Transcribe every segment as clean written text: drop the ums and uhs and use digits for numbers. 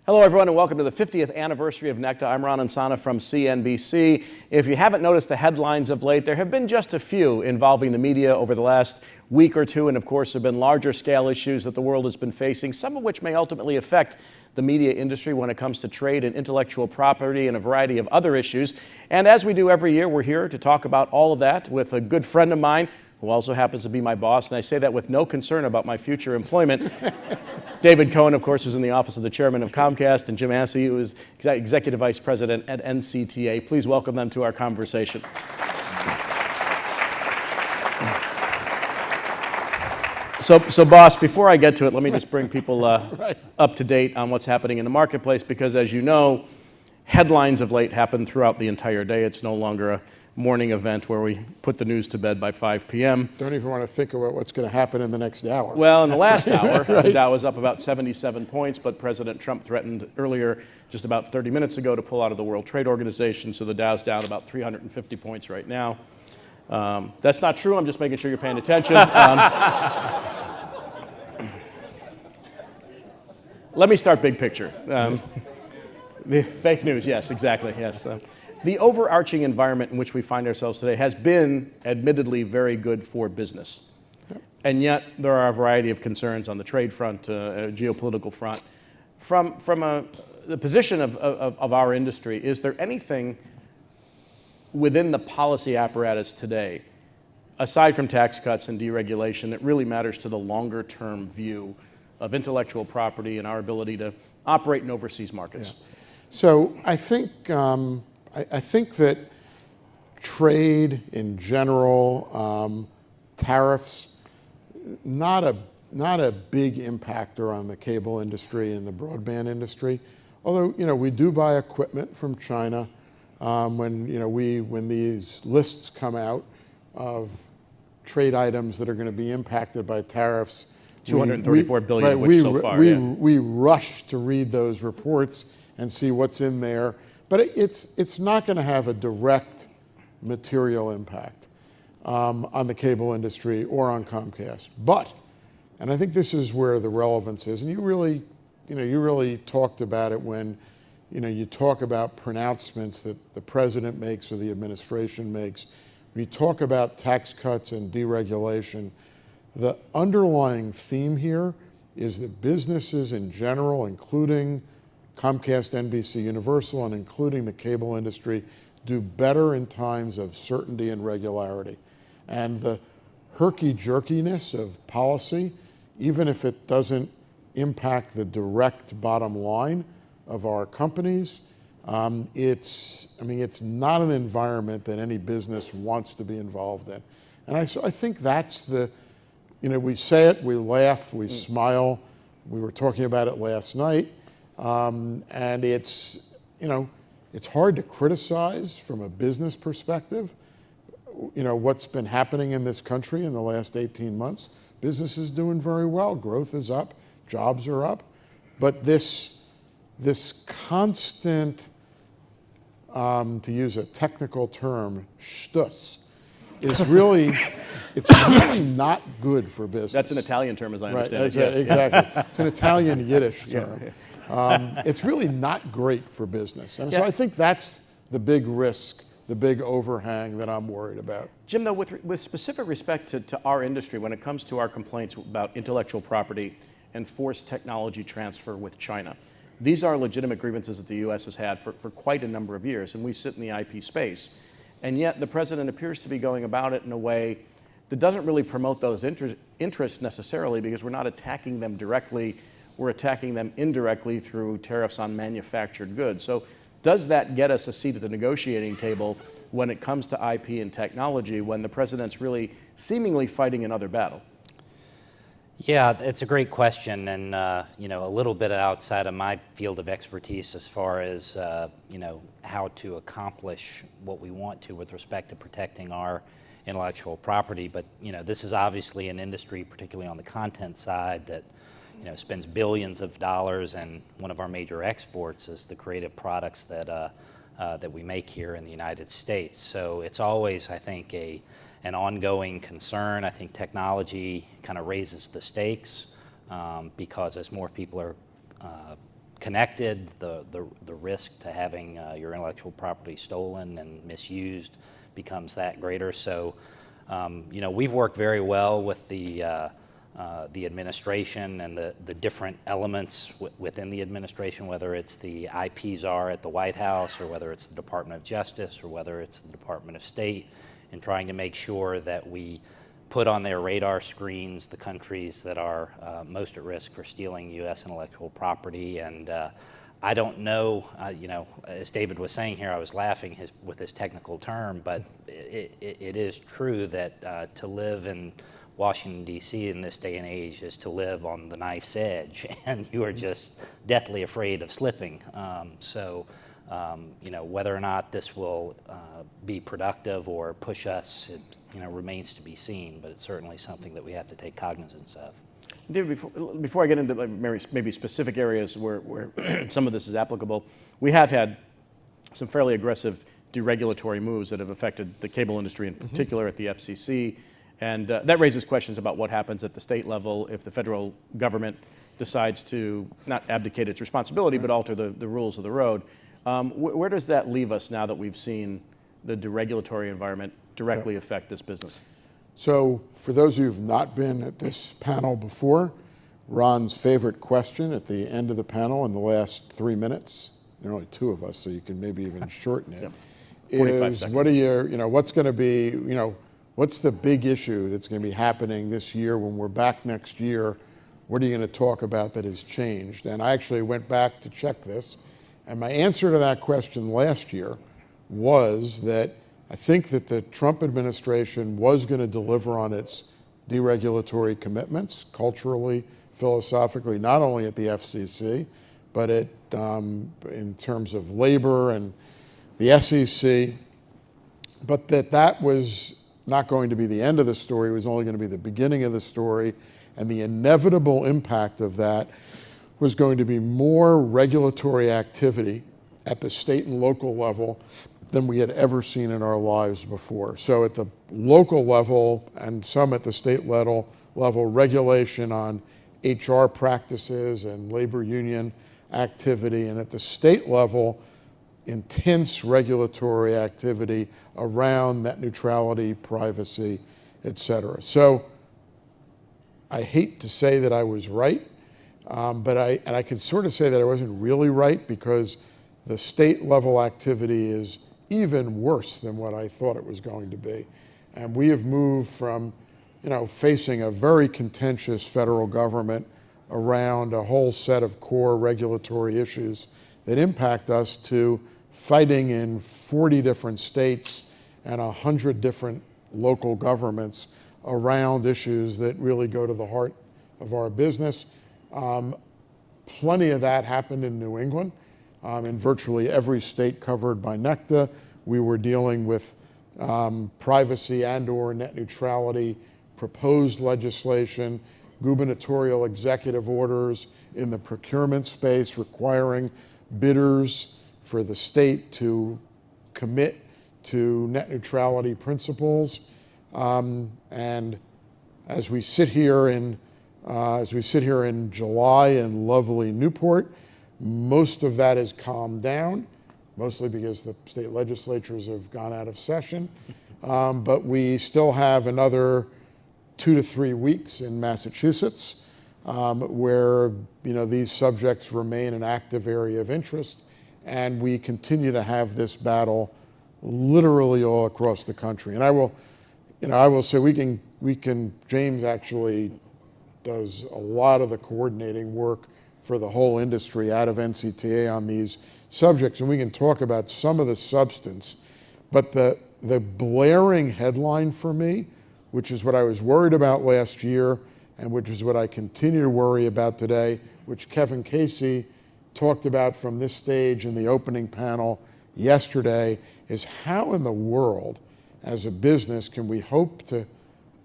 Hello, everyone, and welcome to the 50th anniversary of NECTA. I'm Ron Insana from CNBC. If you haven't noticed the headlines of late, there have been just a few involving the media over the last week or two, and of course, there have been larger scale issues that the world has been facing, some of which may ultimately affect the media industry when it comes to trade and intellectual property and a variety of other issues. And as we do every year, we're here to talk about all of that with a good friend of mine who also happens to be my boss, and I say that with no concern about my future employment. David Cohen, of course, was in the office of the chairman of Comcast, and Jim Assey, who is executive vice president at NCTA. Please welcome them to our conversation. So boss, before I get to it, let me just bring people up to date on what's happening in the marketplace, because as you know, headlines of late happen throughout the entire day. It's no longer a morning event where we put the news to bed by 5 p.m. Don't even want to think about what's going to happen in the next hour. Well, in the last hour, right. The Dow was up about 77 points, but President Trump threatened earlier, just about 30 minutes ago, to pull out of the World Trade Organization, so the Dow's down about 350 points right now. That's not true. I'm just making sure you're paying attention. Let me start big picture. The fake news, yes, exactly, yes. The overarching environment in which we find ourselves today has been, admittedly, very good for business. Yep. And yet, there are a variety of concerns on the trade front, geopolitical front. From the position of our industry, is there anything within the policy apparatus today, aside from tax cuts and deregulation, that really matters to the longer-term view of intellectual property and our ability to operate in overseas markets? Yeah. So I think that trade in general, tariffs, not a big impactor on the cable industry and the broadband industry. Although we do buy equipment from China. When these lists come out of trade items that are going to be impacted by tariffs, $234 billion, which so far. We rush to read those reports and see what's in there. But it's not going to have a direct material impact on the cable industry or on Comcast. But, and I think this is where the relevance is, and you really talked about it when you talk about pronouncements that the president makes or the administration makes. When you talk about tax cuts and deregulation, the underlying theme here is that businesses in general, including Comcast, NBC, Universal, and including the cable industry, do better in times of certainty and regularity. And the herky-jerkiness of policy, even if it doesn't impact the direct bottom line of our companies, it's not an environment that any business wants to be involved in. And I think that's we say it, we laugh, we smile. We were talking about it last night. And it's hard to criticize from a business perspective, what's been happening in this country in the last 18 months. Business is doing very well. Growth is up. Jobs are up. But this constant, to use a technical term, shtus, it's really not good for business. That's an Italian term, as I understand it. Exactly. It's an Italian Yiddish term. Yeah. It's really not great for business. And so I think that's the big risk, the big overhang that I'm worried about. Jim, though, with specific respect to our industry, when it comes to our complaints about intellectual property and forced technology transfer with China, these are legitimate grievances that the U.S. has had for quite a number of years, and we sit in the IP space. And yet the president appears to be going about it in a way that doesn't really promote those interests necessarily, because we're not attacking them directly. We're attacking them indirectly through tariffs on manufactured goods. So does that get us a seat at the negotiating table when it comes to IP and technology, when the president's really seemingly fighting another battle? Yeah, it's a great question, and a little bit outside of my field of expertise as far as how to accomplish what we want to with respect to protecting our intellectual property. But this is obviously an industry, particularly on the content side, that spends billions of dollars, and one of our major exports is the creative products that we make here in the United States. So it's always, I think, an ongoing concern. I think technology kind of raises the stakes because as more people are connected, the risk to having your intellectual property stolen and misused becomes that greater. So, we've worked very well with the administration and the different elements within the administration, whether it's the IP czar at the White House, or whether it's the Department of Justice, or whether it's the Department of State, in trying to make sure that we put on their radar screens the countries that are most at risk for stealing U.S. intellectual property. And I don't know, as David was saying here, I was laughing with his technical term, but it is true that to live in Washington, D.C. in this day and age is to live on the knife's edge, and you are just deathly afraid of slipping. Whether or not this will be productive or push us, it remains to be seen, but it's certainly something that we have to take cognizance of. David, before I get into maybe specific areas where some of this is applicable, we have had some fairly aggressive deregulatory moves that have affected the cable industry in particular at the FCC, and that raises questions about what happens at the state level if the federal government decides to not abdicate its responsibility but alter the rules of the road. Where does that leave us now that we've seen the deregulatory environment directly affect this business? So for those who've not been at this panel before, Ron's favorite question at the end of the panel in the last 3 minutes, there are only 2 of us, so you can maybe even shorten it, is seconds. What are your, what's going to be, what's the big issue that's going to be happening this year when we're back next year? What are you going to talk about that has changed? And I actually went back to check this, and my answer to that question last year was that I think that the Trump administration was going to deliver on its deregulatory commitments, culturally, philosophically, not only at the FCC, but in terms of labor and the SEC, but that was not going to be the end of the story. It was only going to be the beginning of the story, and the inevitable impact of that was going to be more regulatory activity at the state and local level than we had ever seen in our lives before. So at the local level and some at the state level, regulation on HR practices and labor union activity, and at the state level, intense regulatory activity around net neutrality, privacy, et cetera. So I hate to say that I was right, but I can sort of say that I wasn't really right, because the state level activity is even worse than what I thought it was going to be. And we have moved from, facing a very contentious federal government around a whole set of core regulatory issues that impact us to fighting in 40 different states and 100 different local governments around issues that really go to the heart of our business. Plenty of that happened in New England. In virtually every state covered by NECTA, we were dealing with privacy and/or net neutrality, proposed legislation, gubernatorial executive orders in the procurement space requiring bidders for the state to commit to net neutrality principles. And as we sit here in July in lovely Newport, most of that has calmed down, mostly because the state legislatures have gone out of session. But we still have another 2 to 3 weeks in Massachusetts where these subjects remain an active area of interest, and we continue to have this battle literally all across the country. And I will say we can. James actually does a lot of the coordinating work for the whole industry out of NCTA on these subjects, and we can talk about some of the substance. But the blaring headline for me, which is what I was worried about last year and which is what I continue to worry about today, which Kevin Casey talked about from this stage in the opening panel yesterday, is how in the world, as a business, can we hope to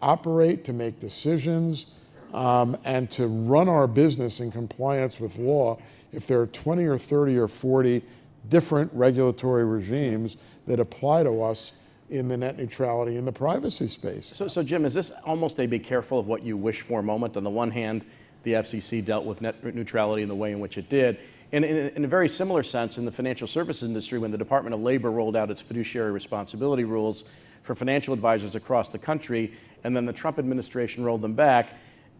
operate, to make decisions, and to run our business in compliance with law if there are 20 or 30 or 40 different regulatory regimes that apply to us in the net neutrality and the privacy space. So Jim, is this almost a be careful of what you wish for moment? On the one hand, the FCC dealt with net neutrality in the way in which it did. In a very similar sense, in the financial services industry, when the Department of Labor rolled out its fiduciary responsibility rules for financial advisors across the country, and then the Trump administration rolled them back,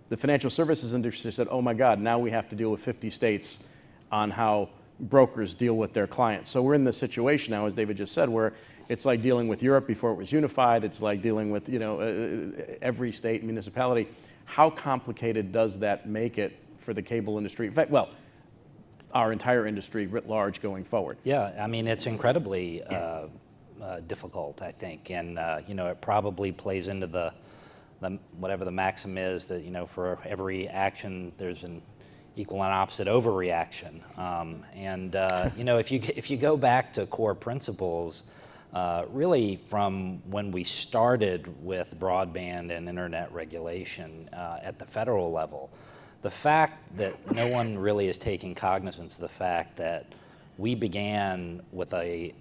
the financial services industry said, oh my God, now we have to deal with 50 states on how brokers deal with their clients. So we're in this situation now, as David just said, where it's like dealing with Europe before it was unified. It's like dealing with every state and municipality. How complicated does that make it for the cable industry? In fact, well, our entire industry writ large going forward? Yeah, I mean, it's incredibly difficult, I think, and it probably plays into the whatever the maxim is that for every action there's an equal and opposite overreaction, if you go back to core principles, really from when we started with broadband and internet regulation at the federal level, the fact that no one really is taking cognizance of the fact that we began with a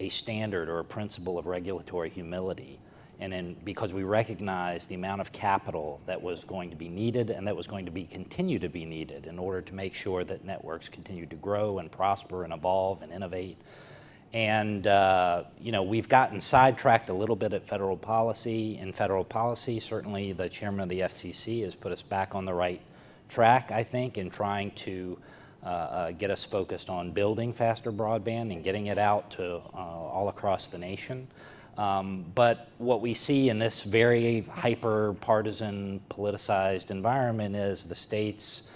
standard or a principle of regulatory humility, and because we recognized the amount of capital that was going to be needed and that was going to continue to be needed in order to make sure that networks continue to grow and prosper and evolve and innovate. And we've gotten sidetracked a little bit at federal policy. In federal policy, certainly the chairman of the FCC has put us back on the right track, I think, in trying to get us focused on building faster broadband and getting it out to all across the nation. But what we see in this very hyper-partisan, politicized environment is the states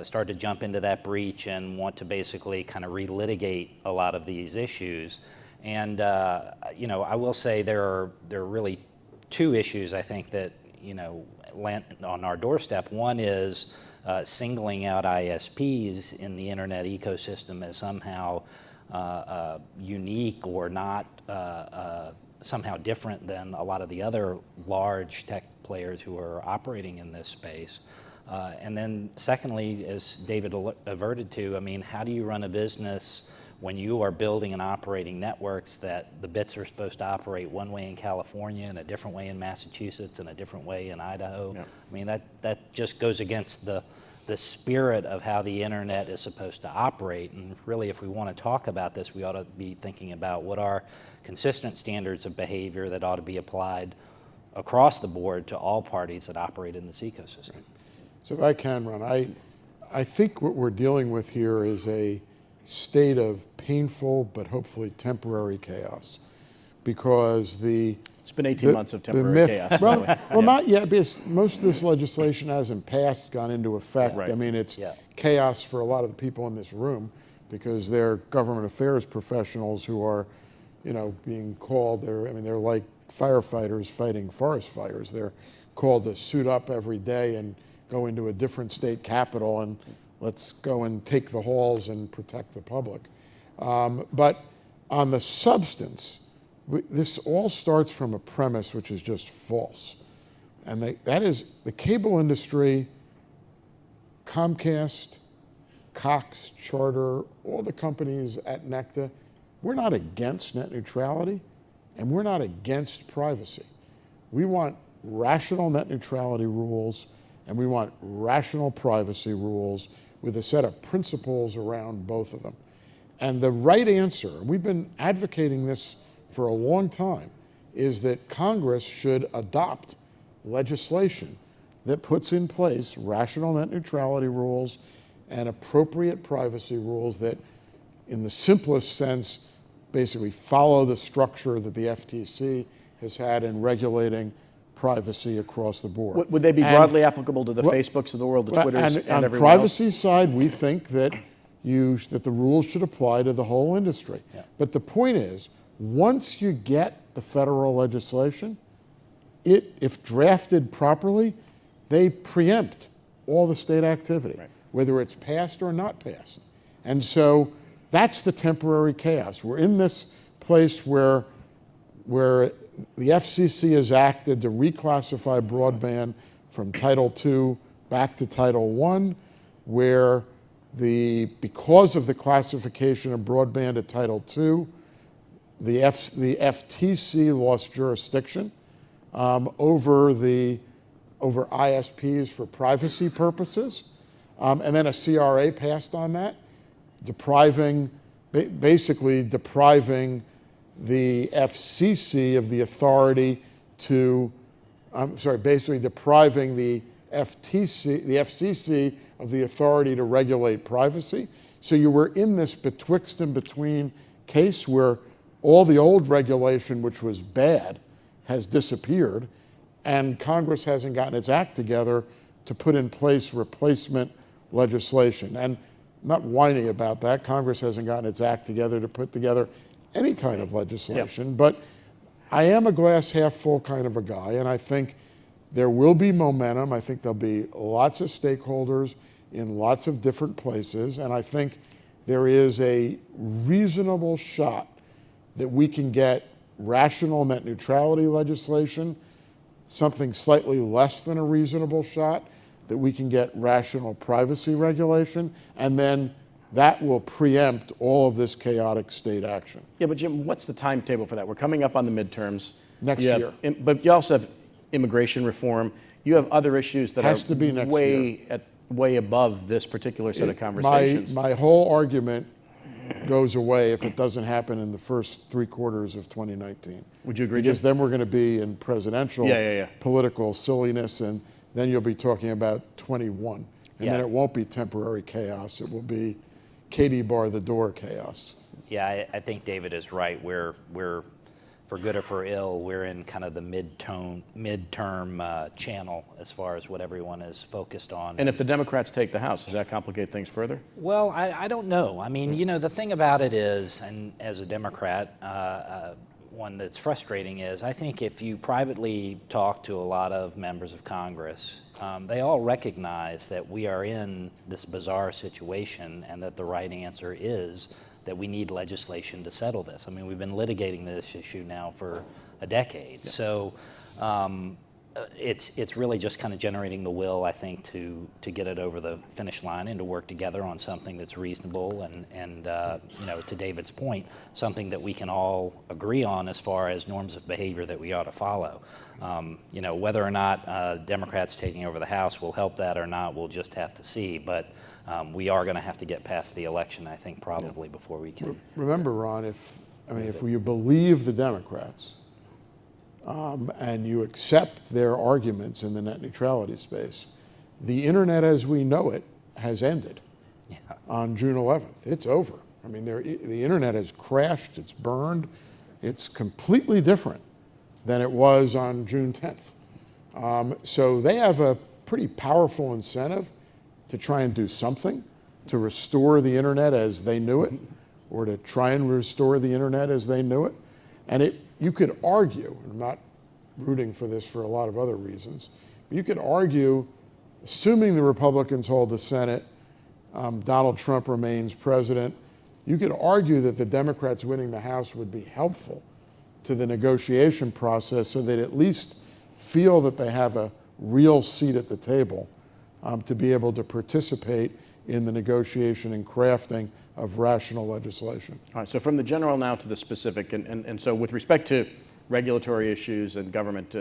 start to jump into that breach and want to basically kind of relitigate a lot of these issues. And I will say there are really two issues I think that land on our doorstep. One is singling out ISPs in the internet ecosystem as somehow unique or not somehow different than a lot of the other large tech players who are operating in this space. And then secondly, as David averted to, I mean, how do you run a business when you are building and operating networks that the bits are supposed to operate one way in California and a different way in Massachusetts and a different way in Idaho? Yeah. I mean, that just goes against the spirit of how the internet is supposed to operate. And really, if we want to talk about this, we ought to be thinking about what are consistent standards of behavior that ought to be applied across the board to all parties that operate in this ecosystem. So if I can, Ron, I think what we're dealing with here is a state of painful but hopefully temporary chaos, because it's been 18 months of temporary chaos. Well, not yet, because most of this legislation hasn't passed, gone into effect. Right. I mean, it's chaos for a lot of the people in this room because they're government affairs professionals who are, being called. They're like firefighters fighting forest fires. They're called to suit up every day and go into a different state capital and let's go and take the halls and protect the public. But on the substance, this all starts from a premise which is just false. And that is the cable industry, Comcast, Cox, Charter, all the companies at NECTA, we're not against net neutrality and we're not against privacy. We want rational net neutrality rules and we want rational privacy rules with a set of principles around both of them. And the right answer, and we've been advocating this for a long time, is that Congress should adopt legislation that puts in place rational net neutrality rules and appropriate privacy rules that, in the simplest sense, basically follow the structure that the FTC has had in regulating privacy across the board. Would they be broadly applicable to the Facebooks of the world, the Twitters, and everyone else? On the privacy side, we think that the rules should apply to the whole industry. Yeah. But the point is, once you get the federal legislation, if drafted properly, they preempt all the state activity, whether it's passed or not passed. And so that's the temporary chaos. We're in this place where the FCC has acted to reclassify broadband from Title II back to Title I, where because of the classification of broadband at Title II, the FTC lost jurisdiction over ISPs for privacy purposes, and then a CRA passed on that. basically depriving the FCC of the authority to, basically depriving the FCC of the authority to regulate privacy. So you were in this betwixt and between case where all the old regulation, which was bad, has disappeared, and Congress hasn't gotten its act together to put in place replacement legislation. And I'm not whining about that. Congress hasn't gotten its act together to put together any kind of legislation. Yep. But I am a glass half full kind of a guy, and I think there will be momentum. I think there'll be lots of stakeholders in lots of different places, and I think there is a reasonable shot that we can get rational net neutrality legislation, something slightly less than a reasonable shot that we can get rational privacy regulation, and then that will preempt all of this chaotic state action. Yeah, but Jim, what's the timetable for that? We're coming up on the midterms. Next year. But you also have immigration reform. You have other issues that has to be next year. Way above this particular set of conversations. My whole argument goes away if it doesn't happen in the first 3 quarters of 2019. Would you agree, Because Jim? then we're going to be in presidential political silliness, and then you'll be talking about 21. And then it won't be temporary chaos. It will be Katie bar the door chaos. Yeah, I think David is right. We're for good or for ill, we're in kind of the midterm channel as far as what everyone is focused on. And if the Democrats take the House, does that complicate things further? Well, I don't know. I mean, you know, the thing about it is, and as a Democrat, one that's frustrating is, I think if you privately talk to a lot of members of Congress, they all recognize that we are in this bizarre situation and that the right answer is that we need legislation to settle this. I mean, we've been litigating this issue now for a decade. Yeah. So it's really just kind of generating the will, I think, to get it over the finish line and to work together on something that's reasonable and you know, to David's point, something that we can all agree on as far as norms of behavior that we ought to follow. You know, whether or not Democrats taking over the House will help that or not, we'll just have to see. But we are going to have to get past the election, I think, probably before we can. Remember, Ron, if you believe the Democrats and you accept their arguments in the net neutrality space, the internet as we know it has ended on June 11th. It's over. I mean, the internet has crashed. It's burned. It's completely different than it was on June 10th. So they have a pretty powerful incentive to try and do something to restore the internet as they knew it, or to try and restore the internet as they knew it. And you could argue, and I'm not rooting for this for a lot of other reasons, but you could argue, assuming the Republicans hold the Senate, Donald Trump remains president, you could argue that the Democrats winning the House would be helpful to the negotiation process so they'd at least feel that they have a real seat at the table to be able to participate in the negotiation and crafting of rational legislation. All right, so from the general now to the specific, and so with respect to regulatory issues and government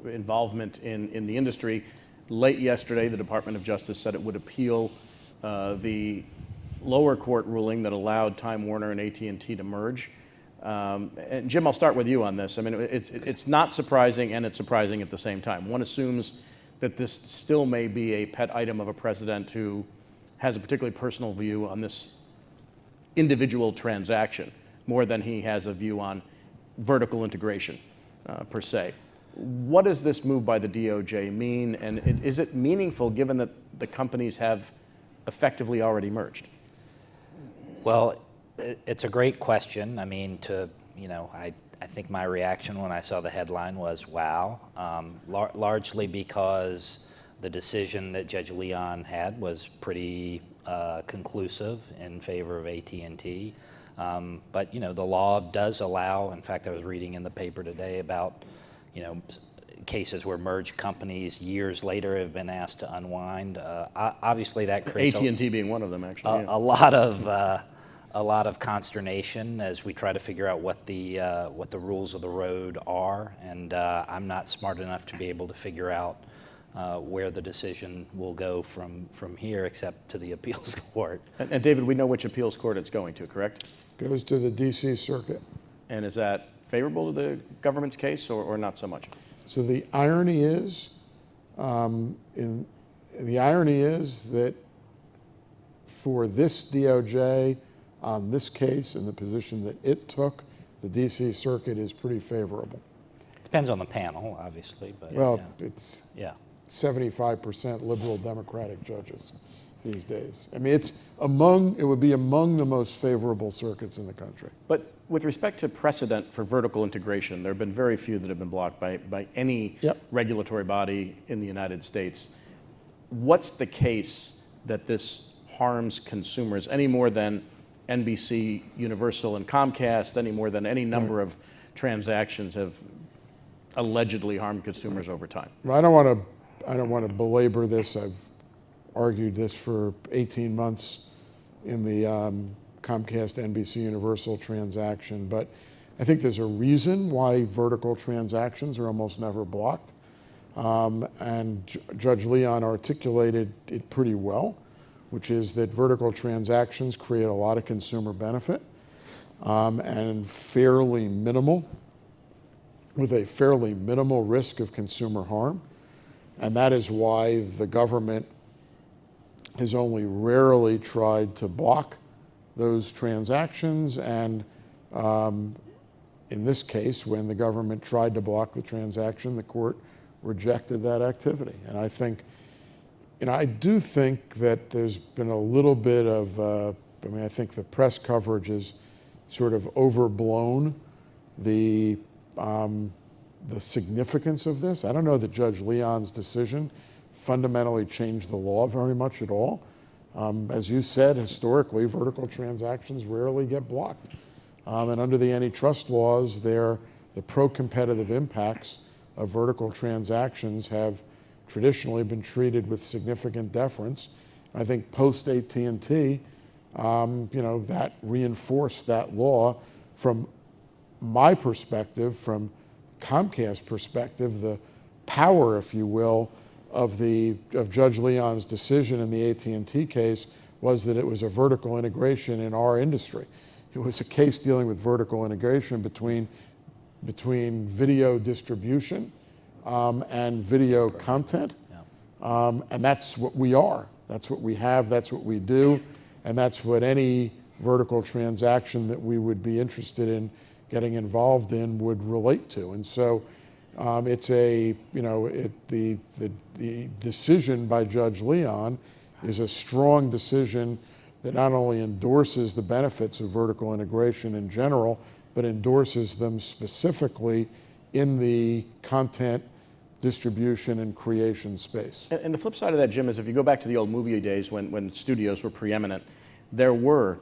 involvement in the industry, late yesterday the Department of Justice said it would appeal the lower court ruling that allowed Time Warner and AT&T to merge. And Jim, I'll start with you on this. I mean, it's not surprising and it's surprising at the same time. One assumes that this still may be a pet item of a president who has a particularly personal view on this individual transaction, more than he has a view on vertical integration per se. What does this move by the DOJ mean, and is it meaningful given that the companies have effectively already merged? Well, it's a great question. I mean, I think my reaction when I saw the headline was, wow, largely because the decision that Judge Leon had was pretty conclusive in favor of AT&T. But, you know, the law does allow, in fact, I was reading in the paper today about, you know, cases where merged companies years later have been asked to unwind. Obviously that creates AT&T being one of them, actually. A lot of consternation as we try to figure out what the rules of the road are, and I'm not smart enough to be able to figure out where the decision will go from here, except to the appeals court. And David, we know which appeals court it's going to, correct? Goes to the DC Circuit. And is that favorable to the government's case or not so much? So the irony is, that for this DOJ on this case and the position that it took, the DC Circuit is pretty favorable. Depends on the panel, obviously, but Well, yeah. it's Yeah. 75% liberal Democratic judges these days. I mean, it would be among the most favorable circuits in the country. But with respect to precedent for vertical integration, there have been very few that have been blocked by any Yep. regulatory body in the United States. What's the case that this harms consumers any more than NBC, Universal, and Comcast, any more than any number of transactions have allegedly harmed consumers over time? I don't want to belabor this. I've argued this for 18 months in the Comcast, NBC, Universal transaction, but I think there's a reason why vertical transactions are almost never blocked. And Judge Leon articulated it pretty well, which is that vertical transactions create a lot of consumer benefit and fairly minimal, with a fairly minimal risk of consumer harm. And that is why the government has only rarely tried to block those transactions. And in this case, when the government tried to block the transaction, the court rejected that activity. And I think, I do think that there's been a little bit of, I think the press coverage has sort of overblown the significance of this. I don't know that Judge Leon's decision fundamentally changed the law very much at all. As you said, historically, vertical transactions rarely get blocked. And under the antitrust laws, the pro-competitive impacts of vertical transactions have traditionally been treated with significant deference. I think post AT&T, that reinforced that law. From my perspective, from Comcast perspective, the power, if you will, of Judge Leon's decision in the AT&T case was that it was a vertical integration in our industry. It was a case dealing with vertical integration between video distribution and video content. And that's what we are. That's what we have, that's what we do, and that's what any vertical transaction that we would be interested in getting involved in would relate to. And so it's the decision by Judge Leon is a strong decision that not only endorses the benefits of vertical integration in general, but endorses them specifically in the content distribution and creation space. And the flip side of that, Jim, is if you go back to the old movie days when studios were preeminent, there were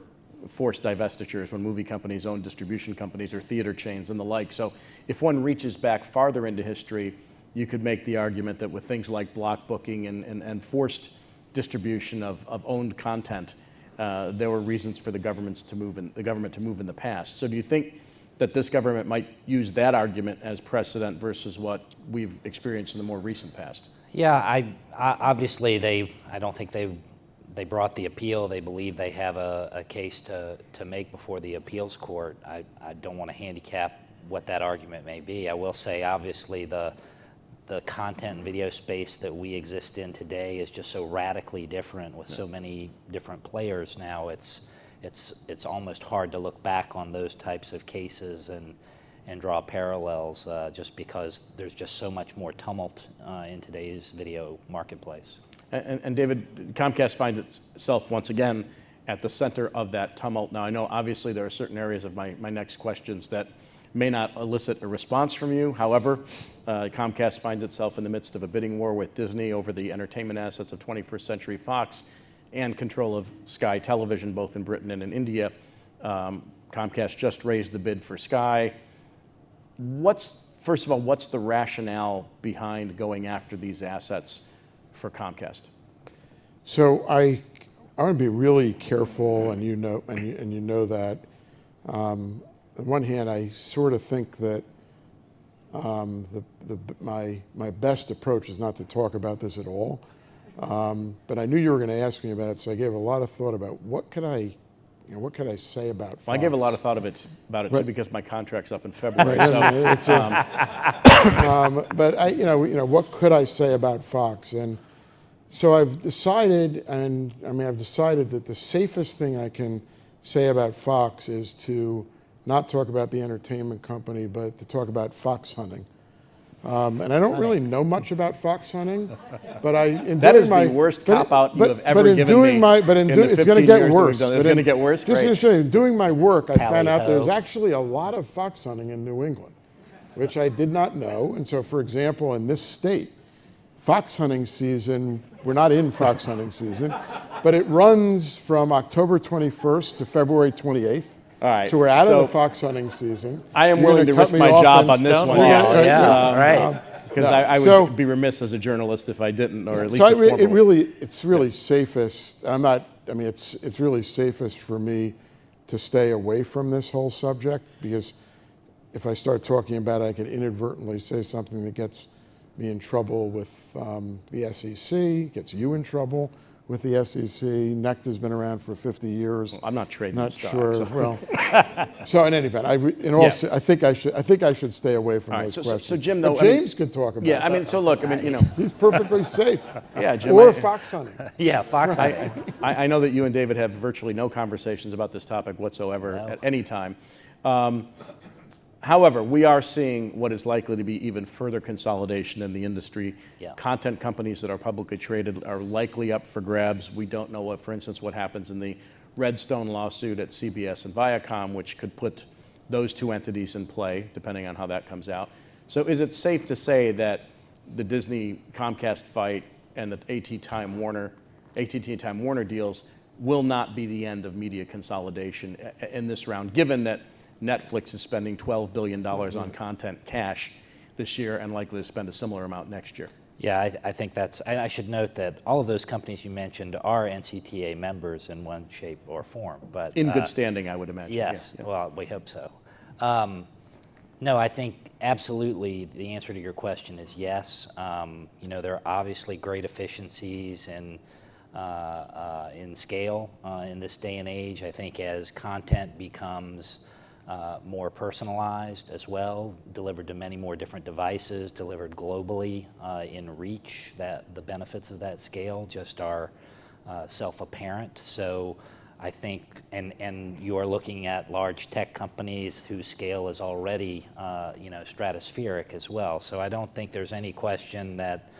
forced divestitures when movie companies owned distribution companies or theater chains and the like. So if one reaches back farther into history, you could make the argument that with things like block booking and forced distribution of owned content, there were reasons for the government to move in the past. So do you think that this government might use that argument as precedent versus what we've experienced in the more recent past? Yeah, I obviously I don't think they brought the appeal. They believe they have a case to make before the appeals court. I don't want to handicap what that argument may be. I will say, obviously, the content and video space that we exist in today is just so radically different with so many different players now. It's almost hard to look back on those types of cases and draw parallels just because there's just so much more tumult in today's video marketplace. And David, Comcast finds itself once again at the center of that tumult. Now, I know obviously there are certain areas of my next questions that may not elicit a response from you. However, Comcast finds itself in the midst of a bidding war with Disney over the entertainment assets of 21st Century Fox and control of Sky Television, both in Britain and in India. Comcast just raised the bid for Sky. First of all, what's the rationale behind going after these assets for Comcast? So I want to be really careful, and you know that. On one hand, I sort of think that My best approach is not to talk about this at all. But I knew you were going to ask me about it, so I gave a lot of thought about what could I say about Fox. Well, I gave a lot of thought about it too, because my contract's up in February. Right. So, But what could I say about Fox? And so I've decided, I've decided that the safest thing I can say about Fox is to not talk about the entertainment company, but to talk about fox hunting. And I don't really know much about fox hunting, but that is the worst cop-out you have ever given me. It's going to get worse. It's going to get worse? Just to show you, doing my work, I found out Tally-ho. there's actually a lot of fox hunting in New England, which I did not know. And so, for example, in this state, fox hunting season, we're not in fox hunting season, but it runs from October 21st to February 28th. All right. So we're out of the fox hunting season. I am You're willing to gonna cut risk me my off job and on this one. Well, yeah, right. Because I would be remiss as a journalist if I didn't, or at least it's really safest. It's really safest for me to stay away from this whole subject, because if I start talking about it, I could inadvertently say something that gets me in trouble with the SEC, gets you in trouble with the SEC. NECTA's been around for 50 years. Well, I'm not trading Not stock. sure. So. Well, so in any event, I think I should stay away from those questions. So Jim, though, but James could talk about. Yeah, that. So look, he's perfectly safe. Yeah, Jim. Or fox hunting. Yeah, fox hunting. I know that you and David have virtually no conversations about this topic whatsoever at any time. However, we are seeing what is likely to be even further consolidation in the industry. Yeah. Content companies that are publicly traded are likely up for grabs. We don't know what, for instance, what happens in the Redstone lawsuit at CBS and Viacom, which could put those two entities in play, depending on how that comes out. So is it safe to say that the Disney-Comcast fight and the AT&T Time Warner deals will not be the end of media consolidation in this round, given that Netflix is spending $12 billion on content cash this year and likely to spend a similar amount next year? Yeah, I think that's, I should note that all of those companies you mentioned are NCTA members in one shape or form. But in good standing, I would imagine. Yes, Yeah. well, we hope so. No, I think absolutely the answer to your question is yes. There are obviously great efficiencies in scale in this day and age. I think as content becomes more personalized as well, delivered to many more different devices, delivered globally in reach, that the benefits of that scale just are self-apparent. So I think, and you are looking at large tech companies whose scale is already stratospheric as well. So I don't think there's any question that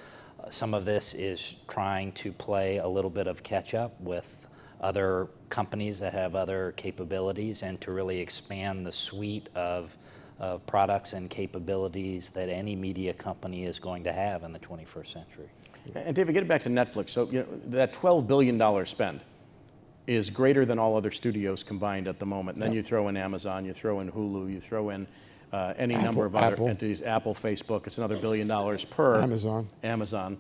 some of this is trying to play a little bit of catch up with other companies that have other capabilities, and to really expand the suite of products and capabilities that any media company is going to have in the 21st century. And David, getting back to Netflix, so that $12 billion spend is greater than all other studios combined at the moment. And then you throw in Amazon, you throw in Hulu, you throw in any number of other entities, Apple, Facebook, it's another $1 billion per. Amazon.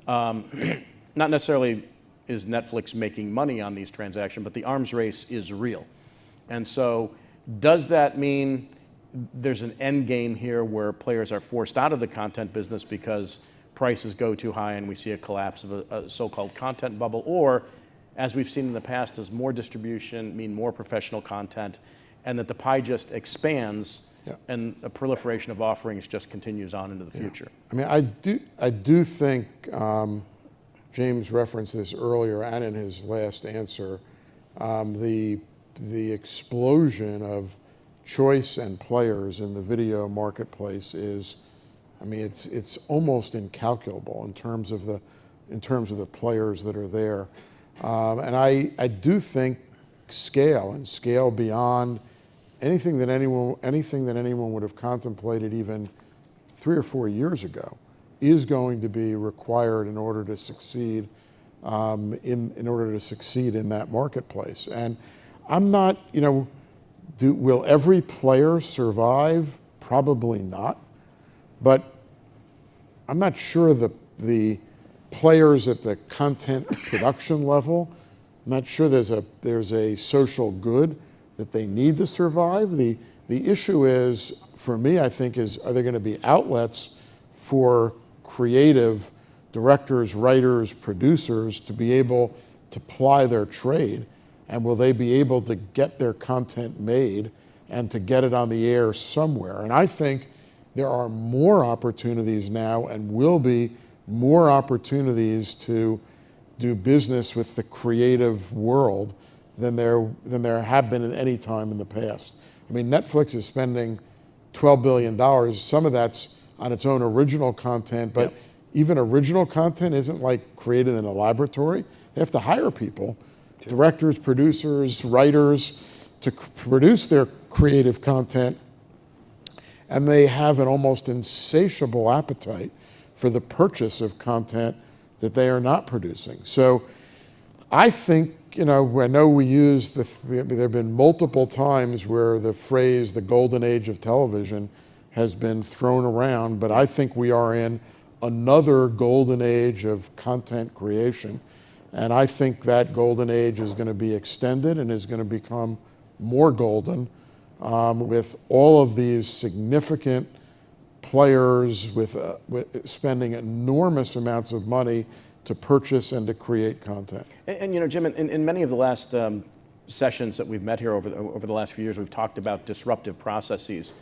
Not necessarily is Netflix making money on these transactions, but the arms race is real. And so does that mean there's an end game here where players are forced out of the content business because prices go too high and we see a collapse of a so-called content bubble? Or, as we've seen in the past, does more distribution mean more professional content, and that the pie just expands and a proliferation of offerings just continues on into the future? I mean, I do think James referenced this earlier and in his last answer, the explosion of choice and players in the video marketplace is, I mean, it's almost incalculable in terms of the players that are there, and I do think scale beyond anything that anyone would have contemplated even 3 or 4 years ago is going to be required in order to succeed in that marketplace. And I'm not, will every player survive? Probably not. But I'm not sure the players at the content production level, I'm not sure there's a social good that they need to survive. The The issue is, for me, I think, is are there going to be outlets for creative directors, writers, producers to be able to ply their trade, and will they be able to get their content made and to get it on the air somewhere? And I think there are more opportunities now and will be more opportunities to do business with the creative world than there have been at any time in the past. I mean, Netflix is spending $12 billion. Some of that's on its own original content, but even original content isn't like created in a laboratory. They have to hire people, directors, producers, writers, to produce their creative content, and they have an almost insatiable appetite for the purchase of content that they are not producing. So I think, I know we use there have been multiple times where the phrase the golden age of television has been thrown around, but I think we are in another golden age of content creation. And I think that golden age is going to be extended and is going to become more golden with all of these significant players with spending enormous amounts of money to purchase and to create content. And Jim, in many of the last sessions that we've met here over the last few years, we've talked about disruptive processes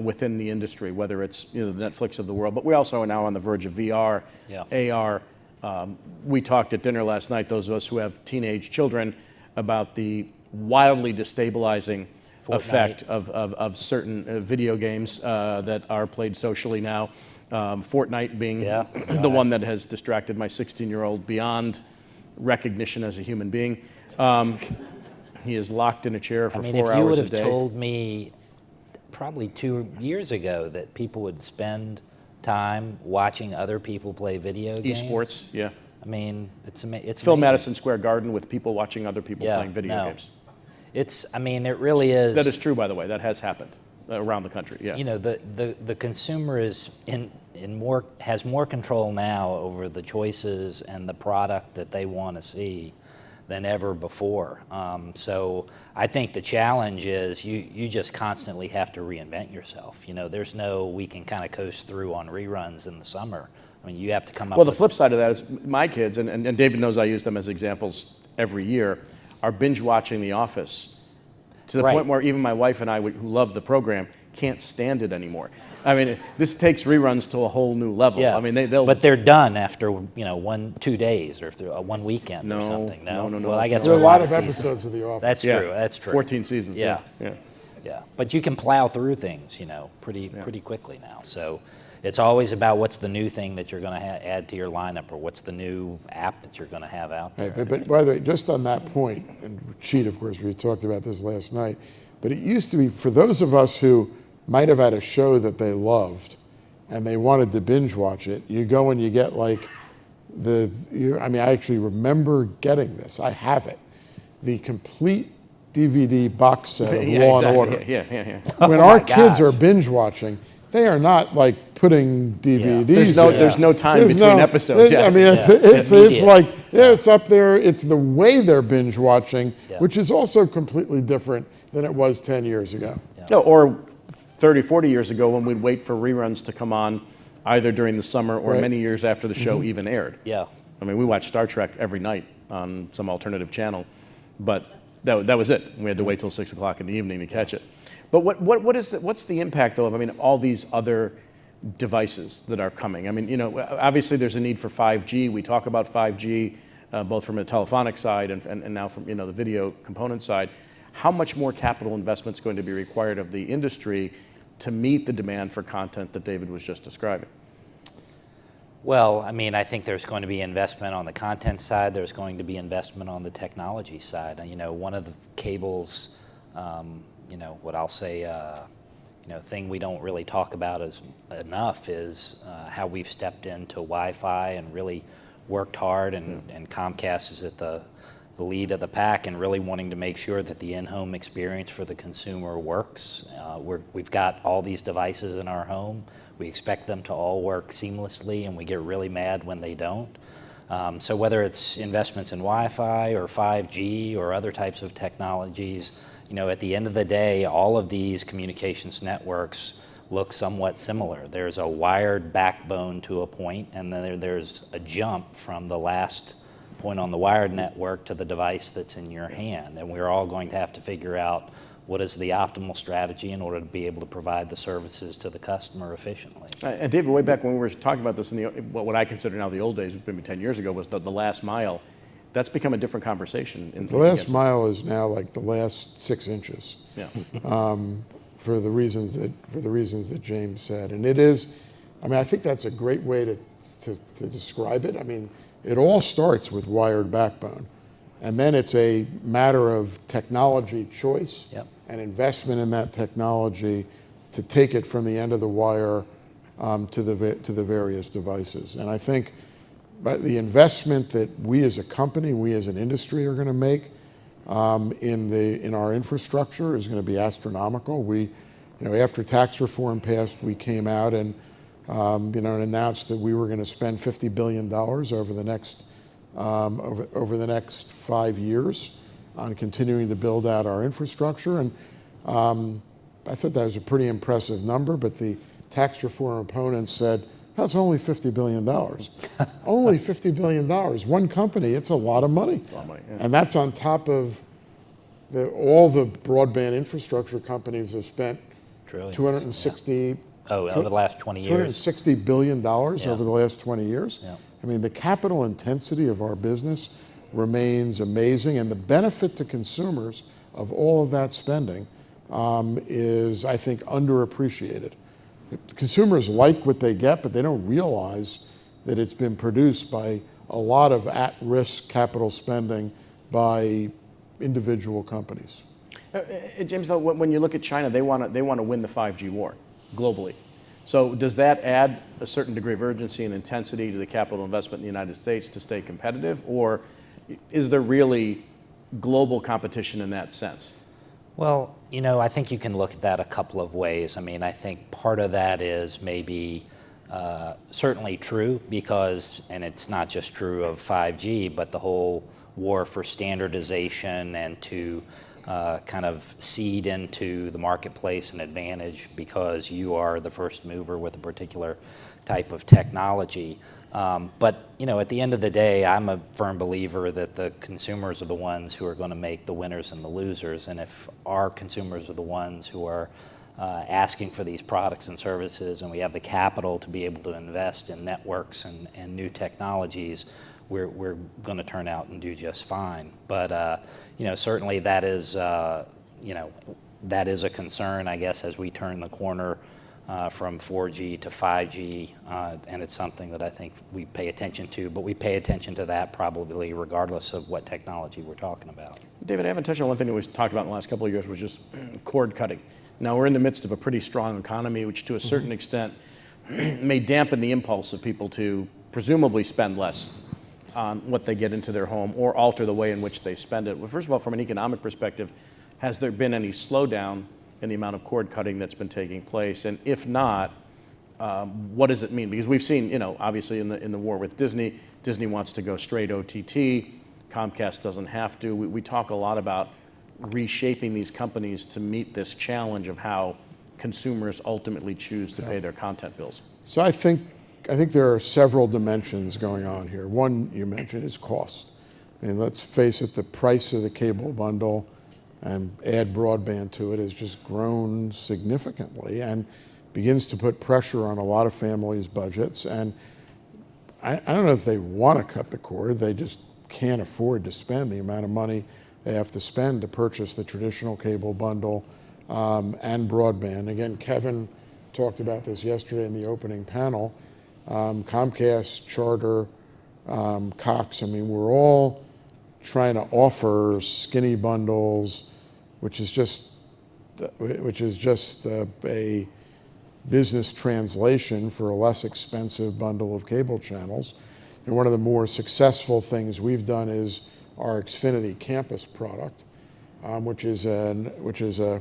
within the industry, whether it's the Netflix of the world, but we also are now on the verge of VR, AR. We talked at dinner last night, those of us who have teenage children, about the wildly destabilizing effect of certain video games that are played socially now. Fortnite being the one that has distracted my 16-year-old beyond recognition as a human being. He is locked in a chair for 4 hours a day. If you would have told me probably 2 years ago that people would spend time watching other people play video games. Esports, yeah. I mean, it's Fill amazing. Madison Square Garden with people watching other people playing video games. It really is. That is true, by the way. That has happened around the country, yeah. The consumer is has more control now over the choices and the product that they want to see than ever before. So I think the challenge is you just constantly have to reinvent yourself. There's no we can kind of coast through on reruns in the summer. I mean, you have to come up with... Well, the flip side of that is my kids, and David knows I use them as examples every year, are binge watching The Office to the point where even my wife and I, who love the program, can't stand it anymore. I mean, this takes reruns to a whole new level. Yeah. I mean, they'll... But they're done after 2 days or through one weekend or something. No. Well, I guess There are a lot of seasons. episodes of The Office. That's true. That's true. 14 seasons. Yeah. But you can plow through things, pretty quickly now. So it's always about what's the new thing that you're going to add to your lineup, or what's the new app that you're going to have out there. Right, but by the way, just on that point, and Cheat, of course, we talked about this last night, but it used to be, for those of us who might have had a show that they loved and they wanted to binge watch it, you go and you get like I actually remember getting this. I have it. The complete DVD box set of Law and Order. Yeah. When our kids are binge watching, they are not like putting DVDs. There's no time between episodes. I mean, it's like, it's up there. It's the way they're binge watching, which is also completely different than it was 10 years ago. No, or 30, 40 years ago when we'd wait for reruns to come on either during the summer or many years after the show even aired. Yeah. I mean, we watched Star Trek every night on some alternative channel, but that was it. We had to wait till 6 o'clock in the evening to catch it. But what's the impact, though, of all these other devices that are coming? I mean, obviously there's a need for 5G. We talk about 5G both from the telephonic side and now from the video component side. How much more capital investment is going to be required of the industry to meet the demand for content that David was just describing? Well, I think there's going to be investment on the content side. There's going to be investment on the technology side. One of the cables, what I'll say, thing we don't really talk about enough is how we've stepped into Wi-Fi and really worked hard, and Comcast is at the lead of the pack and really wanting to make sure that the in-home experience for the consumer works. We've got all these devices in our home. We expect them to all work seamlessly, and we get really mad when they don't. So whether it's investments in Wi-Fi or 5G or other types of technologies, at the end of the day, all of these communications networks look somewhat similar. There's a wired backbone to a point, and then there's a jump from the last point on the wired network to the device that's in your hand. And we're all going to have to figure out what is the optimal strategy in order to be able to provide the services to the customer efficiently. And David, way back when we were talking about this in what I consider now the old days, maybe 10 years ago, was the last mile. That's become a different conversation. The last mile is now like the last 6 inches. Yeah. For the reasons that James said, and it is. I mean, I think that's a great way to describe it. I mean, it all starts with wired backbone, and then it's a matter of technology choice. Yep. And investment in that technology to take it from the end of the wire to the various devices. And I think the investment that we as a company, we as an industry are going to make in our infrastructure is going to be astronomical. After tax reform passed, we came out and and announced that we were going to spend $50 billion over the next 5 years on continuing to build out our infrastructure. And I thought that was a pretty impressive number, but the tax reform opponents said, that's only $50 billion. Only $50 billion. One company, it's a lot of money. It's a lot of money, yeah. And that's on top of all the broadband infrastructure companies have spent Trillions. 260 over the last 20 years. $260 billion over the last 20 years. Yeah. I mean, the capital intensity of our business remains amazing, and the benefit to consumers of all of that spending is, I think, underappreciated. Consumers like what they get, but they don't realize that it's been produced by a lot of at-risk capital spending by individual companies. James, though, when you look at China, they want to win the 5G war globally. So does that add a certain degree of urgency and intensity to the capital investment in the United States to stay competitive, or is there really global competition in that sense? Well, I think you can look at that a couple of ways. I mean, I think part of that is maybe certainly true because, and it's not just true of 5G, but the whole war for standardization and to kind of seed into the marketplace an advantage because you are the first mover with a particular type of technology. But at the end of the day, I'm a firm believer that the consumers are the ones who are going to make the winners and the losers. And if our consumers are the ones who are asking for these products and services, and we have the capital to be able to invest in networks and new technologies, we're going to turn out and do just fine. But certainly that is a concern, I guess, as we turn the corner from 4G to 5G, and it's something that I think we pay attention to, but we pay attention to that probably regardless of what technology we're talking about. David, I haven't touched on one thing that we've talked about in the last couple of years, which is cord cutting. Now, we're in the midst of a pretty strong economy, which to a certain extent may dampen the impulse of people to presumably spend less on what they get into their home or alter the way in which they spend it. Well, first of all, from an economic perspective, has there been any slowdown in the amount of cord cutting that's been taking place? And if not, what does it mean? Because we've seen, obviously in the war with Disney wants to go straight OTT. Comcast doesn't have to. We talk a lot about reshaping these companies to meet this challenge of how consumers ultimately choose to pay their content bills. So I think there are several dimensions going on here. One you mentioned is cost. I mean, let's face it, the price of the cable bundle and add broadband to it has just grown significantly and begins to put pressure on a lot of families' budgets. And I don't know if they want to cut the cord, they just can't afford to spend the amount of money they have to spend to purchase the traditional cable bundle and broadband. Again, Kevin talked about this yesterday in the opening panel. Comcast, Charter, Cox, I mean, we're all trying to offer skinny bundles, which is just a business translation for a less expensive bundle of cable channels. And one of the more successful things we've done is our Xfinity Campus product, which is a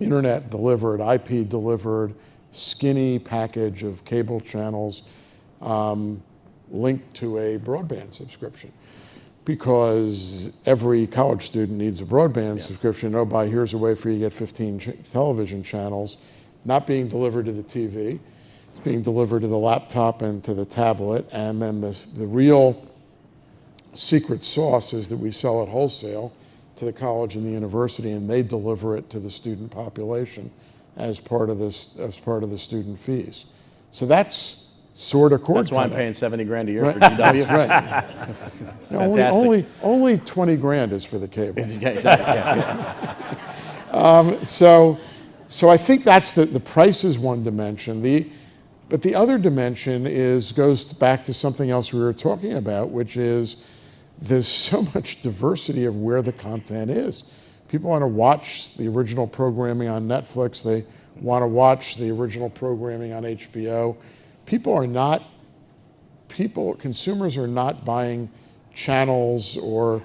internet delivered, IP delivered, skinny package of cable channels linked to a broadband subscription. because every college student needs a broadband subscription. Oh, here's a way for you to get 15 television channels, not being delivered to the TV. It's being delivered to the laptop and to the tablet. And then the real secret sauce is that we sell it wholesale to the college and the university, and they deliver it to the student population as part of the student fees. So that's sort of cord That's why I'm cutting. paying 70 grand a year for GW. That's right. No, Fantastic. only 20 grand is for the cable. Yeah, exactly. Yeah. So I think that's the price is one dimension. But the other dimension goes back to something else we were talking about, which is there's so much diversity of where the content is. People want to watch the original programming on Netflix. They want to watch the original programming on HBO. Consumers are not buying channels or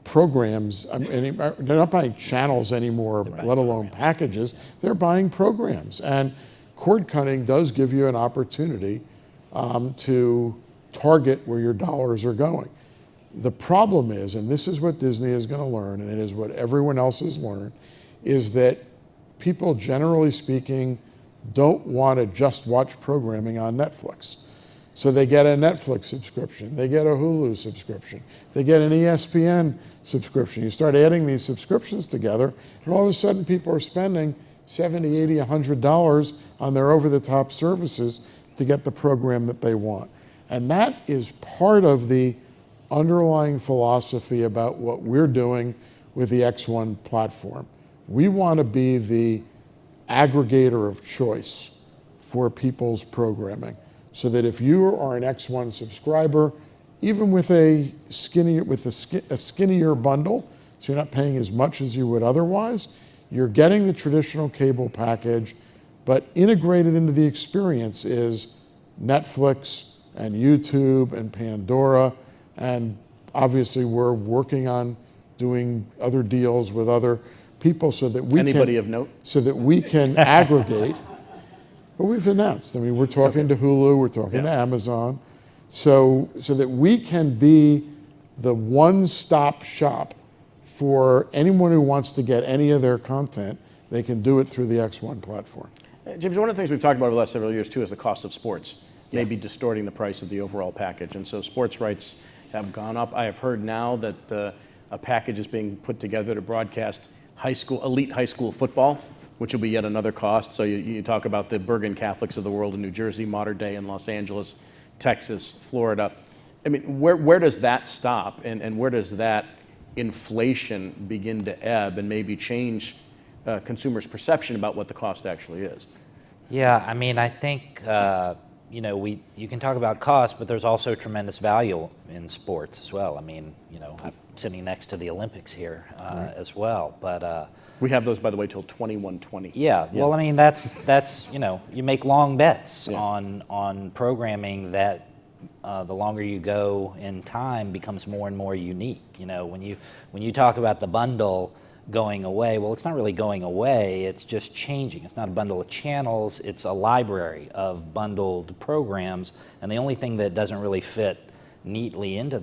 programs. They're not buying channels anymore, let alone packages. They're buying programs. And cord cutting does give you an opportunity to target where your dollars are going. The problem is, and this is what Disney is going to learn, and it is what everyone else has learned, is that people, generally speaking, don't want to just watch programming on Netflix. So they get a Netflix subscription, they get a Hulu subscription, they get an ESPN subscription. You start adding these subscriptions together, and all of a sudden people are spending $70, $80, $100 on their over-the-top services to get the program that they want. And that is part of the underlying philosophy about what we're doing with the X1 platform. We want to be the aggregator of choice for people's programming, so that if you are an X1 subscriber, even with a skinnier bundle, so you're not paying as much as you would otherwise, you're getting the traditional cable package, but integrated into the experience is Netflix and YouTube and Pandora, and obviously we're working on doing other deals with other people so that we of note? So that we can aggregate. But we've announced. I mean, we're talking to Hulu, we're talking to Amazon, so that we can be the one-stop shop for anyone who wants to get any of their content. They can do it through the X1 platform. James, one of the things we've talked about over the last several years too is the cost of sports, maybe distorting the price of the overall package. And so sports rights have gone up. I have heard now that a package is being put together to broadcast elite high school football, which will be yet another cost. So you talk about the Bergen Catholics of the world in New Jersey, Mater Dei in Los Angeles, Texas, Florida. I mean, where does that stop, and where does that inflation begin to ebb and maybe change consumers' perception about what the cost actually is? Yeah, I mean, I think you can talk about cost, but there's also tremendous value in sports as well. I mean, I'm sitting next to the Olympics here as well, but we have those, by the way, till 2120. yeah. Well, I mean, that's you make long bets on programming that the longer you go in time becomes more and more unique. When you talk about the bundle going away, well, it's not really going away, it's just changing. It's not a bundle of channels, it's a library of bundled programs, and the only thing that doesn't really fit neatly into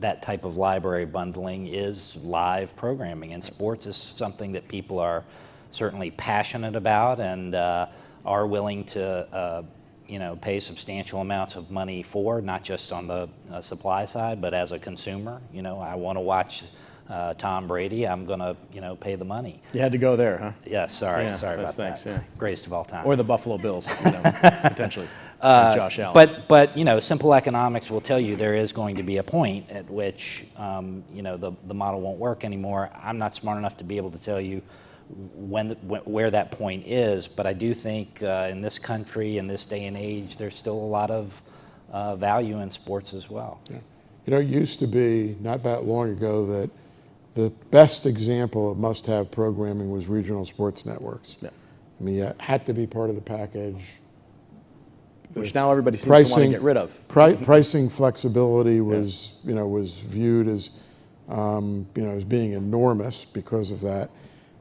that type of library bundling is live programming, and sports is something that people are certainly passionate about and are willing to pay substantial amounts of money for, not just on the supply side, but as a consumer. I want to watch Tom Brady, I'm going to, pay the money. You had to go there, huh? Yeah, sorry Yeah, about thanks, that. yeah. Greatest of all time. Or the Buffalo Bills, potentially. Josh Allen. But simple economics will tell you there is going to be a point at which the model won't work anymore. I'm not smart enough to be able to tell you where that point is, but I do think in this country, in this day and age, there's still a lot of value in sports as well. Yeah. It used to be not that long ago that the best example of must-have programming was regional sports networks. Yeah. I mean, it had to be part of the package. Which now everybody seems to want to get rid of. Pricing flexibility was, was viewed as, as being enormous because of that.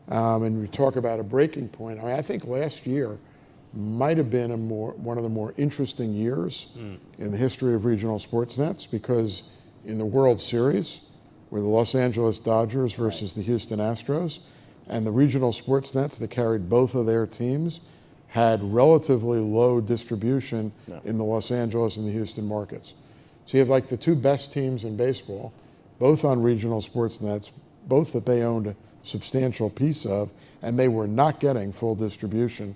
And we talk about a breaking point. I think last year might have been one of the more interesting years in the history of regional sports nets, because in the World Series were the Los Angeles Dodgers versus the Houston Astros, and the regional sports nets that carried both of their teams had relatively low distribution in the Los Angeles and the Houston markets. So you have like the two best teams in baseball, both on regional sports nets, both that they owned a substantial piece of, and they were not getting full distribution.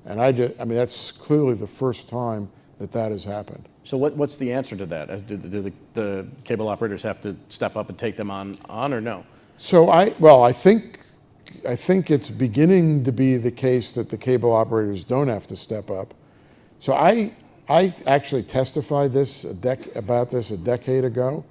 And I mean, that's clearly the first time that that has happened. So what's the answer to that? Do the cable operators have to step up and take them on or no? So I think it's beginning to be the case that the cable operators don't have to step up. So I actually testified about this a decade ago